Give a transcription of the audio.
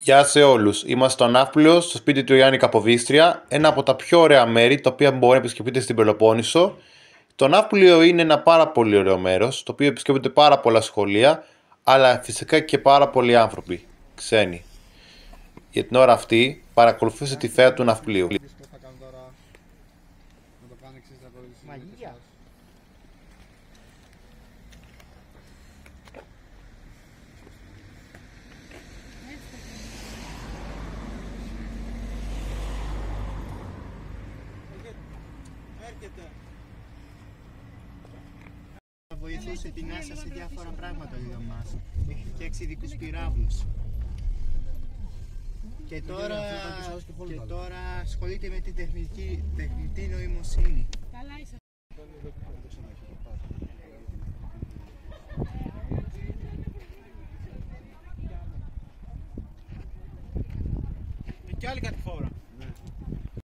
Γεια σε όλους. Είμαστε στο Ναύπλιο, στο σπίτι του Γιάννη Καποδίστρια, ένα από τα πιο ωραία μέρη τα οποία μπορεί να επισκεφτείτε στην Πελοπόννησο. Το Ναύπλιο είναι ένα πάρα πολύ ωραίο μέρος, το οποίο επισκέπτονται πάρα πολλά σχολεία, αλλά φυσικά και πάρα πολλοί άνθρωποι, ξένοι. Για την ώρα αυτή, παρακολουθήστε τη θέα του Ναυπλίου. Μαγεία. Θα βοηθούσε την NASA σε διάφορα πράγματα ο Elon Musk. Έχει φτιάξει ειδικούς πυράβλους. Και τώρα ασχολείται με την τεχνητή νοημοσύνη. Και άλλη κατηφόρα.